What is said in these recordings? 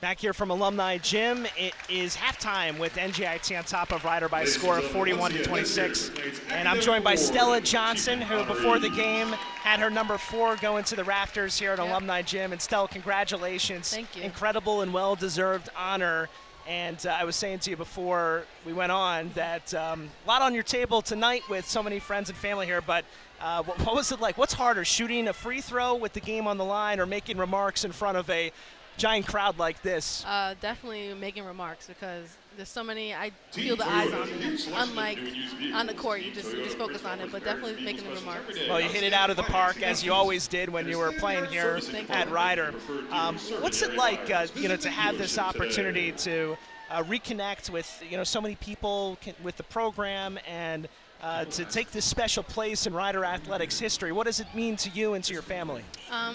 Back here from Alumni Gym, it is halftime with NJIT on top of Rider by a score of 41-26. And I'm joined by Stella Johnson, who before the game had her number 4 go into the rafters here at Alumni Gym. And Stella, congratulations. Thank you. Incredible and well-deserved honor. And I was saying to you before we went on that a lot on your table tonight with so many friends and family here, but what was it like? What's harder, shooting a free throw with the game on the line or making remarks in front of a giant crowd like this? Definitely making remarks because there's so many. I feel the eyes on me. Unlike on the court, you just focus on it, but definitely making the remarks. Well, you hit it out of the park as you always did when you were playing here at Rider. What's it like, to have this opportunity to reconnect with so many people with the program and to take this special place in Rider athletics history? What does it mean to you and to your family?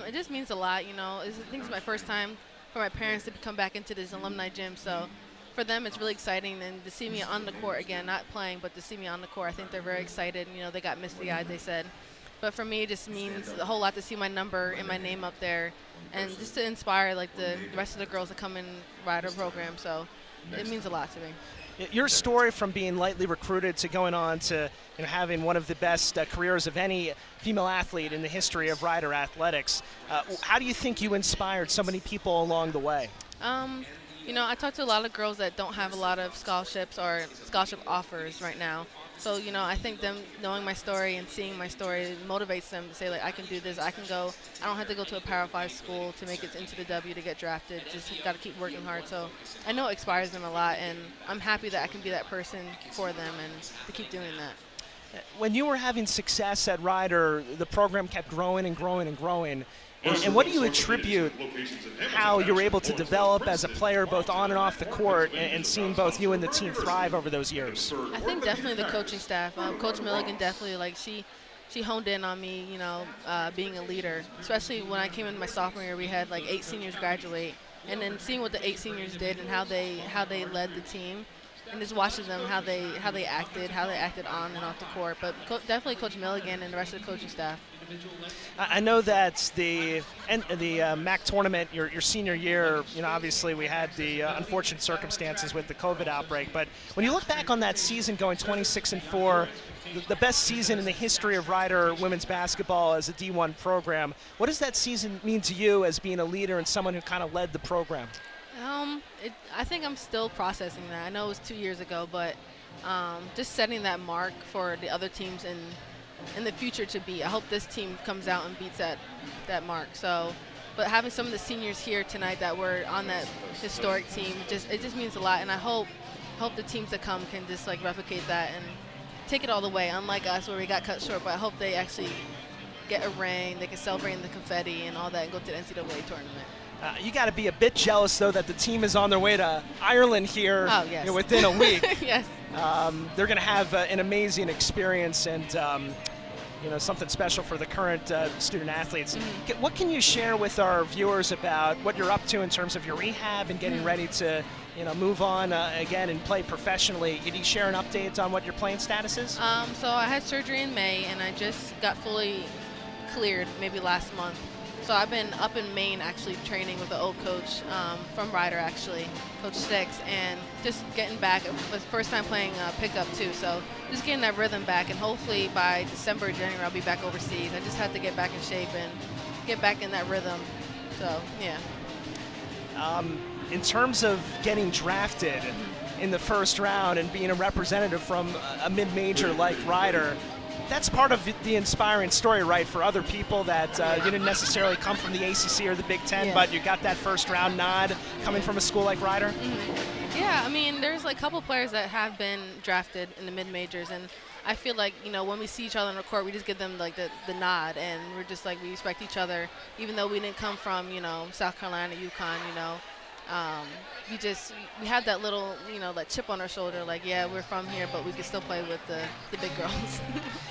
It just means a lot. I think it's my first time for my parents to come back into this alumni gym, so for them it's really exciting, and to see me on the court again, not playing, but to see me on the court, I think they're very excited. They got misty-eyed, they said. But for me, it just means a whole lot to see my number and my name up there, and just to inspire the rest of the girls that come in Rider program. So it means a lot to me. Your story from being lightly recruited to going on to having one of the best careers of any female athlete in the history of Rider athletics, how do you think you inspired so many people along the way? I talk to a lot of girls that don't have a lot of scholarships or scholarship offers right now. So, I think them knowing my story and seeing my story motivates them to say, I can do this, I can go. I don't have to go to a Power 5 school to make it into the W to get drafted. Just got to keep working hard. So I know it inspires them a lot, and I'm happy that I can be that person for them and to keep doing that. When you were having success at Rider, the program kept growing and growing and growing. And what do you attribute how you're able to develop as a player both on and off the court and seeing both you and the team thrive over those years? I think definitely the coaching staff. Coach Milligan definitely, she honed in on me, being a leader. Especially when I came in my sophomore year, we had 8 seniors graduate. And then seeing what the 8 seniors did and how they led the team. And just watching them, how they acted on and off the court. But definitely Coach Milligan and the rest of the coaching staff. I know that the MAC tournament, your senior year, obviously we had the unfortunate circumstances with the COVID outbreak. But when you look back on that season going 26-4, the best season in the history of Rider women's basketball as a D1 program, what does that season mean to you as being a leader and someone who kind of led the program? I think I'm still processing that. I know it was 2 years ago, but just setting that mark for the other teams in the future to beat. I hope this team comes out and beats that mark. So, but having some of the seniors here tonight that were on that historic team, it just means a lot. And I hope the teams that come can just replicate that and take it all the way. Unlike us, where we got cut short, but I hope they actually get a ring, they can celebrate in the confetti and all that, and go to the NCAA tournament. You got to be a bit jealous, though, that the team is on their way to Ireland here within a week. Yes. They're going to have an amazing experience and, something special for the current student athletes. Mm-hmm. What can you share with our viewers about what you're up to in terms of your rehab and getting ready to, move on again and play professionally? Can you share an update on what your playing status is? So I had surgery in May, and I just got fully cleared maybe last month. So I've been up in Maine actually training with an old coach from Rider actually, Coach Sticks, and just getting back. It was the first time playing pickup too, so just getting that rhythm back, and hopefully by December, January I'll be back overseas. I just have to get back in shape and get back in that rhythm, so yeah. In terms of getting drafted in the first round and being a representative from a mid-major like Rider, that's part of the inspiring story, right, for other people that you didn't necessarily come from the ACC or the Big Ten, but you got that first-round nod coming from a school like Rider? Mm-hmm. Yeah, I mean, there's a couple players that have been drafted in the mid-majors, and I feel like, when we see each other on the court, we just give them, the nod, and we're just, we respect each other, even though we didn't come from, South Carolina, UConn, we had that little, that chip on our shoulder, we're from here, but we can still play with the big girls.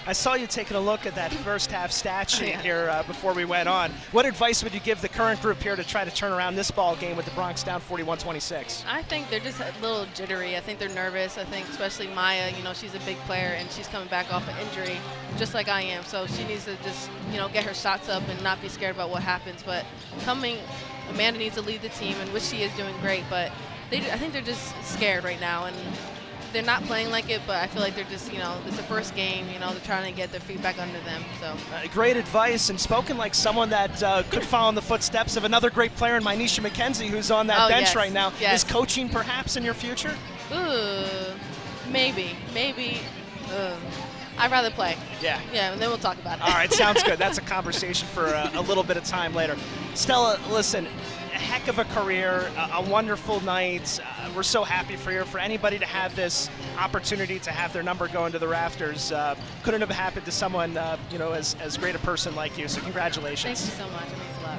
I saw you taking a look at that first half stat sheet here before we went on. What advice would you give the current group here to try to turn around this ball game with the Bronx down 41-26? I think they're just a little jittery. I think they're nervous. I think especially Maya, she's a big player, and she's coming back off an injury, just like I am. So she needs to just, get her shots up and not be scared about what happens. But coming Amanda needs to lead the team, and which she is doing great, but I think they're just scared right now, and they're not playing like it, but I feel like they're just, it's the first game, they're trying to get their feet back under them. So great advice, and spoken like someone that could follow in the footsteps of another great player in Mynisha McKenzie, who's on that bench yes, right now. yes. Is coaching perhaps in your future? Maybe. I'd rather play. Yeah. Yeah, and then we'll talk about it. All right, sounds good. That's a conversation for a little bit of time later. Stella, listen, a heck of a career, a wonderful night. We're so happy for you. For anybody to have this opportunity to have their number go into the rafters, couldn't have happened to someone, as great a person like you. So congratulations. Thank you so much.